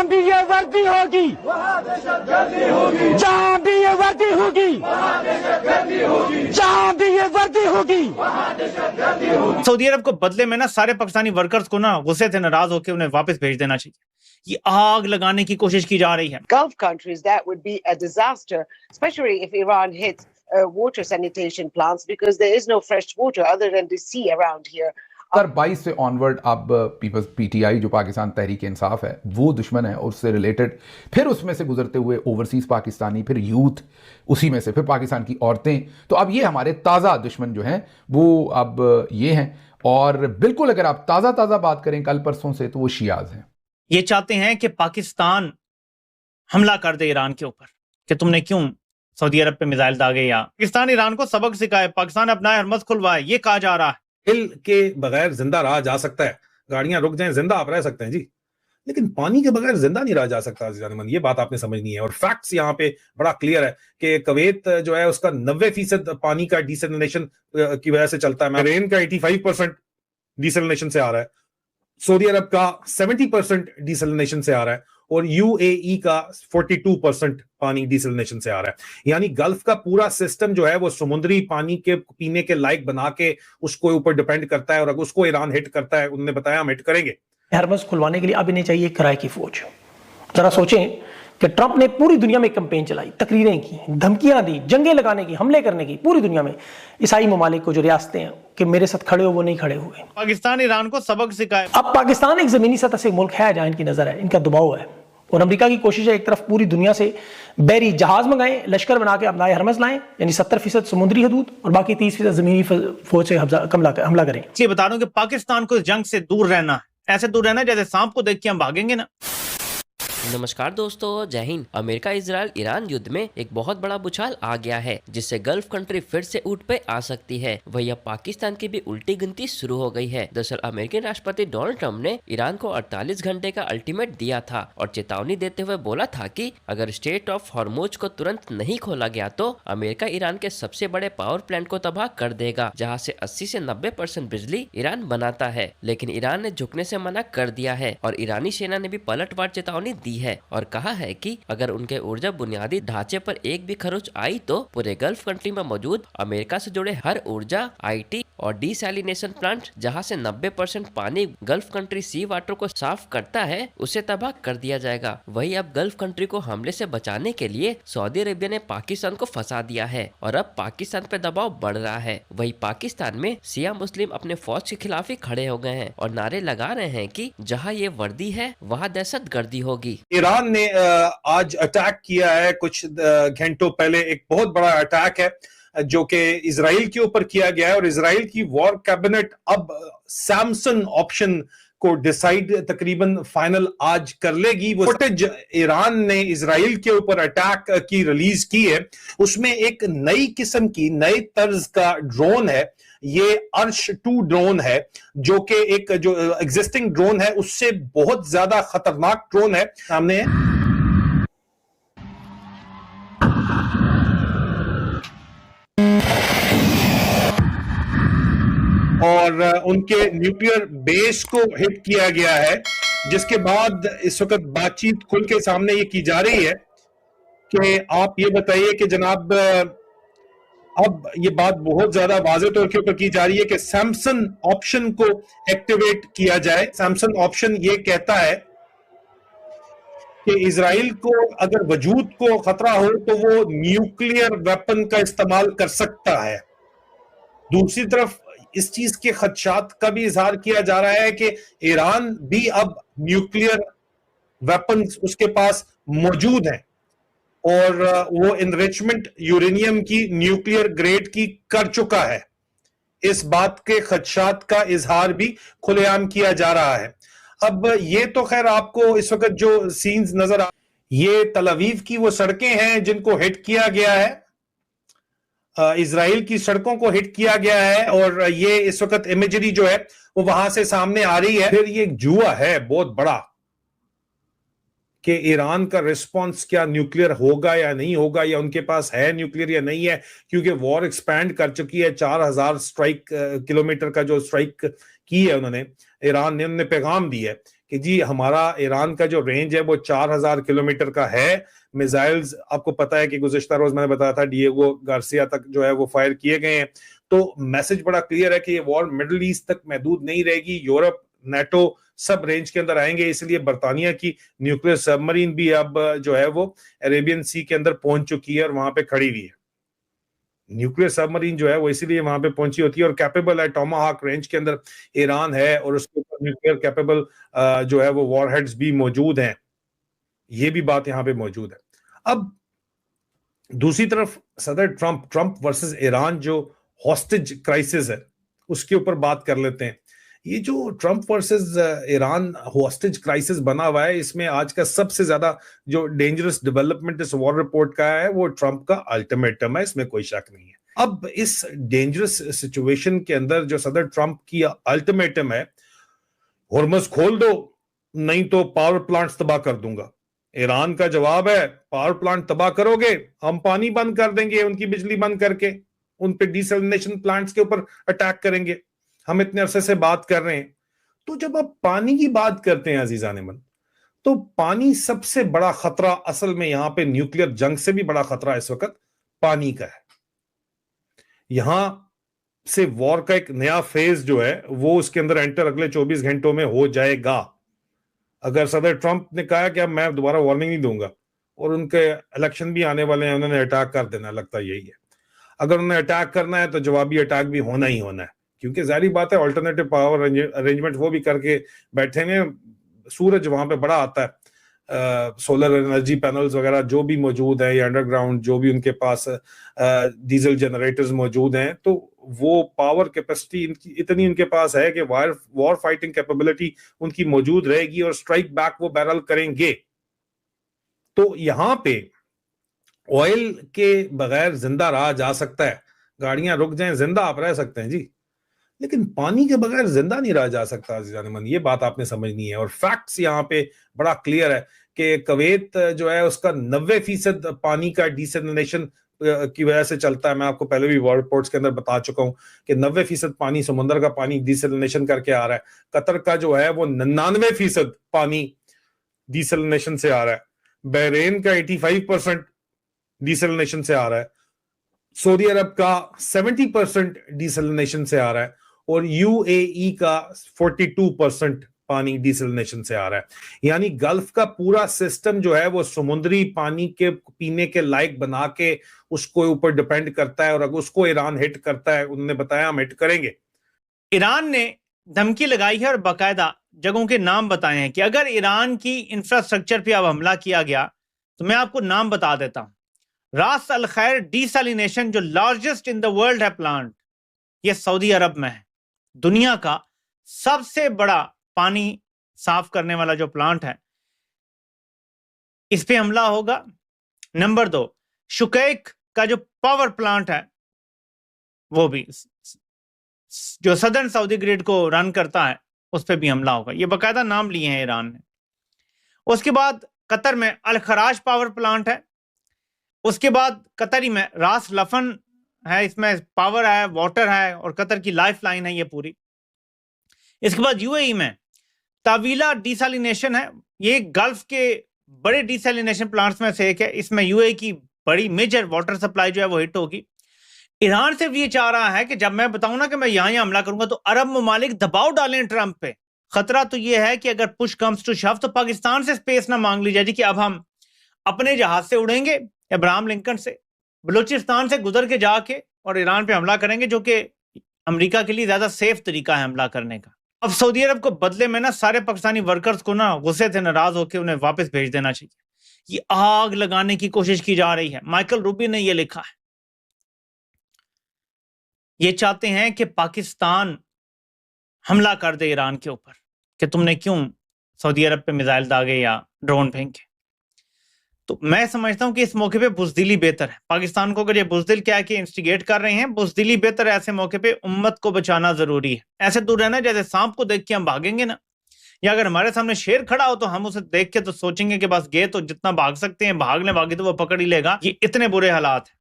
जहां भी ये वर्दी होगी वहां दहशतगर्दी होगी, जहां भी ये वर्दी होगी वहां दहशतगर्दी होगी, जहां भी ये वर्दी होगी वहां दहशतगर्दी होगी। सऊदी अरब को बदले में ना सारे पाकिस्तानी वर्कर्स को ना गुस्से से नाराज होकर उन्हें वापस भेज देना चाहिए। ये आग लगाने की कोशिश की जा रही है। Gulf countries, that would be a disaster, especially if Iran hits water sanitation plants, because there is no fresh water other than the sea around here. 2022 से ऑनवर्ड अब पीपल्स पीटीआई जो पाकिस्तान तहरीक इंसाफ है वो दुश्मन है और उससे रिलेटेड फिर उसमें से गुजरते हुए ओवरसीज पाकिस्तानी, फिर यूथ, उसी में से फिर पाकिस्तान की औरतें, तो अब ये हमारे ताज़ा दुश्मन जो हैं वो अब ये हैं। और बिल्कुल अगर आप ताज़ा बात करें कल परसों से तो वो शियाज हैं। ये चाहते हैं कि पाकिस्तान हमला कर दे ईरान के ऊपर कि तुमने क्यों सऊदी अरब पे मिसाइल दागे, या पाकिस्तान ईरान को सबक सिखाए, पाकिस्तान अपना हरमस खुलवाए, ये कहा जा रहा है। हिल के बगैर जिंदा रहा जा सकता है, गाड़ियां रुक जाएं जिंदा आप रह सकते हैं जी, लेकिन पानी के बगैर जिंदा नहीं रहा जा सकता। ये बात आपने समझनी है। और फैक्ट्स यहाँ पे बड़ा क्लियर है कि कुवैत जो है उसका 90% पानी का डिसैलिनेशन की वजह से चलता है। बहरीन का 85% डिसैलिनेशन से आ रहा है, सऊदी अरब का 70% डिसैलिनेशन से आ रहा है, और यूएई का 42% पानी डिसैलिनेशन से आ रहा है। यानी गल्फ का पूरा सिस्टम जो है वो समुद्री पानी के पीने के लायक बना के उसको ऊपर डिपेंड करता है, और अगर उसको ईरान हिट करता है, उन्होंने बताया हम हिट करेंगे। हरमस खुलवाने के लिए अब इन्हें चाहिए किराए की फौज। जरा सोचें कि ट्रंप ने पूरी दुनिया में कैंपेन चलाई, तकरीरें की, धमकियां दी, जंगें लगाने की, हमले करने की, पूरी दुनिया में ईसाई ममालिक को जो रियासतें हैं कि मेरे साथ खड़े हो, वो नहीं खड़े हुए। पाकिस्तान ईरान को सबक सिखाए। अब पाकिस्तान एक जमीनी सतह से मुल्क है जहां इनकी नजर है, इनका दबाव है, और अमेरिका की कोशिश है एक तरफ पूरी दुनिया से बहरी जहाज मंगाएं, लश्कर बना के अपना हरमस लाएं, यानी 70% समुद्री हदूद और बाकी 30% जमीनी फौज से हमला करें। इसलिए बता दूं कि पाकिस्तान को जंग से दूर रहना है, ऐसे दूर रहना जैसे सांप को देख के हम भागेंगे ना। नमस्कार दोस्तों, जय हिंद। अमेरिका इजराइल ईरान युद्ध में एक बहुत बड़ा भूचाल आ गया है, जिससे गल्फ कंट्री फिर से ऊँट पे आ सकती है। वही अब पाकिस्तान की भी उल्टी गिनती शुरू हो गई है। दरअसल अमेरिकी राष्ट्रपति डोनाल्ड ट्रंप ने ईरान को 48 घंटे का अल्टीमेट दिया था और चेतावनी देते हुए बोला था कि अगर स्ट्रेट ऑफ हॉर्मुज को तुरंत नहीं खोला गया तो अमेरिका ईरान के सबसे बड़े पावर प्लांट को तबाह कर देगा, जहाँ से 80 से 90% बिजली ईरान बनाता है। लेकिन ईरान ने झुकने से मना कर दिया है और ईरानी सेना ने भी पलटवार चेतावनी दी है और कहा है कि अगर उनके ऊर्जा बुनियादी ढांचे पर एक भी खरोच आई तो पूरे गल्फ कंट्री में मौजूद अमेरिका से जुड़े हर ऊर्जा, आईटी और डिसैलिनेशन प्लांट, जहां से 90% पानी गल्फ कंट्री सी वाटर को साफ करता है, उसे तबाह कर दिया जाएगा। वही अब गल्फ कंट्री को हमले से बचाने के लिए सऊदी अरेबिया ने पाकिस्तान को फंसा दिया है और अब पाकिस्तान पर दबाव बढ़ रहा है। वही पाकिस्तान में शिया मुस्लिम अपने फौज के खिलाफ ही खड़े हो गए हैं और नारे लगा रहे हैं कि जहाँ ये वर्दी है वहाँ दहशतगर्दी होगी। ईरान ने आज अटैक किया है, कुछ घंटों पहले एक बहुत बड़ा अटैक है जो कि इजराइल के ऊपर किया गया है, और इजराइल की वॉर कैबिनेट अब सैमसन ऑप्शन को डिसाइड तकरीबन फाइनल आज कर लेगी। वो फुटेज ईरान ने इजराइल के ऊपर अटैक की रिलीज की है, उसमें एक नई किस्म की नई तर्ज का ड्रोन है। ये अर्श 2 ड्रोन है जो कि एक जो एग्जिस्टिंग ड्रोन है उससे बहुत ज्यादा खतरनाक ड्रोन है। सामने है और उनके न्यूक्लियर बेस को हिट किया गया है, जिसके बाद इस वक्त बातचीत खुल के सामने ये की जा रही है कि आप ये बताइए कि जनाब अब ये बात बहुत ज्यादा वाज़ेह तौर के ऊपर की जा रही है कि सैमसन ऑप्शन को एक्टिवेट किया जाए। सैमसन ऑप्शन ये कहता है कि इजराइल को अगर वजूद को खतरा हो तो वो न्यूक्लियर वेपन का इस्तेमाल कर सकता है। दूसरी तरफ इस चीज के खदशात का भी इजहार किया जा रहा है कि ईरान भी अब न्यूक्लियर वेपन्स उसके पास मौजूद हैं और वो इनरिचमेंट यूरेनियम की न्यूक्लियर ग्रेड की कर चुका है। इस बात के खदशात का इजहार भी खुलेआम किया जा रहा है। अब ये तो खैर आपको इस वक्त जो सीन्स नजर आ, ये तल अवीव की वो सड़कें हैं जिनको हिट किया गया है, इजराइल की सड़कों को हिट किया गया है, और ये इस वक्त इमेजरी जो है वो वहां से सामने आ रही है। फिर ये एक जुआ है बहुत बड़ा कि ईरान का रिस्पांस क्या न्यूक्लियर होगा या नहीं होगा, या उनके पास है न्यूक्लियर या नहीं है, क्योंकि वॉर एक्सपैंड कर चुकी है। 4000 स्ट्राइक किलोमीटर का जो स्ट्राइक की है उन्होंने, ईरान ने उन्हें पैगाम दी है कि जी हमारा ईरान का जो रेंज है वो 4000 किलोमीटर का है। मिसाइल्स आपको पता है कि गुज़िश्ता रोज मैंने बताया था डिएगो गार्सिया तक जो है वो फायर किए गए हैं। तो मैसेज बड़ा क्लियर है कि ये वॉर मिडिल ईस्ट तक महदूद नहीं रहेगी, यूरोप, नेटो सब रेंज के अंदर आएंगे। इसलिए बरतानिया की न्यूक्लियर सबमरीन भी अब जो है वो अरेबियन सी के अंदर पहुंच चुकी है और वहां पे खड़ी हुई है। न्यूक्लियर सबमरीन जो है वो इसीलिए वहां पे पहुंची होती है और कैपेबल है। टोमाहाक रेंज के अंदर ईरान है और उसके ऊपर न्यूक्लियर कैपेबल जो है वो वॉरहेड्स भी मौजूद हैं। ये भी बात यहां पे मौजूद है। अब दूसरी तरफ सदर ट्रंप वर्सेस ईरान जो हॉस्टेज क्राइसिस है उसके ऊपर बात कर लेते हैं। ये जो Trump versus Iran hostage crisis बना हुआ है, इसमें आज का सबसे ज्यादा जो डेंजरस डेवलपमेंट इस वॉर रिपोर्ट का है वो ट्रंप का अल्टीमेटम है, इसमें कोई शक नहीं है। अब इस डेंजरस सिचुएशन के अंदर जो सदर ट्रंप की अल्टीमेटम है, हॉर्मस खोल दो नहीं तो पावर प्लांट्स तबाह कर दूंगा। ईरान का जवाब है पावर प्लांट तबाह करोगे हम पानी बंद कर देंगे, उनकी बिजली बंद करके उन पे डिसैलिनेशन प्लांट्स के ऊपर अटैक करेंगे। हम इतने अरसे से बात कर रहे हैं। तो जब आप पानी की बात करते हैं अजीजान मन, तो पानी सबसे बड़ा खतरा असल में यहां पे न्यूक्लियर जंग से भी बड़ा खतरा इस वक्त पानी का है। यहां से वॉर का एक नया फेज जो है वो उसके अंदर एंटर अगले 24 घंटों में हो जाएगा। अगर सदर ट्रंप ने कहा कि अब मैं दोबारा वार्निंग नहीं दूंगा और उनके इलेक्शन भी आने वाले हैं, उन्होंने अटैक कर देना, लगता यही है। अगर उन्हें अटैक करना है तो जवाबी अटैक भी होना ही होना है, क्योंकि जाहिर बात है ऑल्टरनेटिव पावर अरेंजमेंट वो भी करके बैठे हैं। सूरज वहां पे बड़ा आता है, सोलर एनर्जी पैनल्स वगैरह जो भी मौजूद है या अंडरग्राउंड जो भी उनके पास डीजल जनरेटर्स मौजूद हैं, तो वो पावर कैपेसिटी इतनी उनके पास है कि वॉर फाइटिंग कैपेबिलिटी उनकी मौजूद रहेगी और स्ट्राइक बैक वो बैरल करेंगे। तो यहां पे ऑयल के बगैर जिंदा रहा जा सकता है, गाड़ियां रुक जाएं जिंदा आप रह सकते हैं जी, लेकिन पानी के बगैर जिंदा नहीं रहा जा सकता अज़ीज़ान मन, ये बात आपने समझनी है। और फैक्ट्स यहाँ पे बड़ा क्लियर है कि कवैत जो है उसका 90% पानी का डिसैलिनेशन की वजह से चलता है। मैं आपको पहले भी वॉर रिपोर्ट्स के अंदर बता चुका हूं कि 90% पानी समुद्र का पानी डिसैलिनेशन करके आ रहा है। कतर का जो है वो 99% पानी डिसैलिनेशन से आ रहा है। बहरेन का 85% डिसैलिनेशन से आ रहा है। सऊदी अरब का 70% डिसैलिनेशन से आ रहा है और यूएई का 42% पानी डिसैलिनेशन से आ रहा है। यानी गल्फ का पूरा सिस्टम जो है वो समुद्री पानी के पीने के लायक बना के उसको ऊपर डिपेंड करता है और अगर उसको ईरान हिट करता है, उन्होंने बताया हम हिट करेंगे। ईरान ने धमकी लगाई है और बाकायदा जगहों के नाम बताए हैं कि अगर ईरान की इंफ्रास्ट्रक्चर पे अब हमला किया गया तो मैं आपको नाम बता देता हूं। रास अल खैर डिसैलिनेशन जो लार्जेस्ट इन द वर्ल्ड है प्लांट, ये सऊदी अरब में है। दुनिया का सबसे बड़ा पानी साफ करने वाला जो प्लांट है, इस पे हमला होगा। नंबर 2, शुकैक का जो पावर प्लांट है वो भी जो सदर्न सऊदी ग्रिड को रन करता है उस पे भी हमला होगा। ये बाकायदा नाम लिए हैं ईरान ने। उसके बाद कतर में अल खराज पावर प्लांट है। उसके बाद कतरी में रास लफन है, इसमें पावर है, वाटर है और कतर की लाइफ लाइन है ये पूरी। इसके बाद यूएई में तावीला डिसैलिनेशन है, ये गल्फ के बड़े डिसैलिनेशन प्लांट्स में से एक है। इसमें यूएई की बड़ी मेजर वाटर सप्लाई जो है वो हिट होगी। ईरान सिर्फ ये चाह रहा है कि जब मैं बताऊं ना कि मैं यहां हमला करूंगा तो अरब ममालिक दबाव डालें ट्रंप पे। खतरा तो ये है कि अगर पुश कम्स टू शव तो पाकिस्तान से स्पेस ना मांग ली जाए कि अब हम अपने जहाज से उड़ेंगे अब्राहम लिंकन से, बलूचिस्तान से गुजर के जाके और ईरान पे हमला करेंगे, जो कि अमेरिका के लिए ज्यादा सेफ तरीका है हमला करने का। अब सऊदी अरब को बदले में ना सारे पाकिस्तानी वर्कर्स को ना गुस्से से नाराज होकर उन्हें वापस भेज देना चाहिए। ये आग लगाने की कोशिश की जा रही है। माइकल रूबी ने ये लिखा है, ये चाहते हैं कि पाकिस्तान हमला कर दे ईरान के ऊपर कि तुमने क्यों सऊदी अरब पे मिसाइल दागे या ड्रोन फेंके। तो मैं समझता हूं कि इस मौके पे बुजदिली बेहतर है। पाकिस्तान को अगर ये बुजदिल क्या है कि इंस्टिगेट कर रहे हैं, बुजदिली बेहतर है। ऐसे मौके पे उम्मत को बचाना जरूरी है। ऐसे दूर रहना, जैसे सांप को देख के हम भागेंगे ना, या अगर हमारे सामने शेर खड़ा हो तो हम उसे देख के तो सोचेंगे कि बस गए तो जितना भाग सकते हैं भाग ले, भागे तो वो पकड़ ही लेगा। ये इतने बुरे हालात है।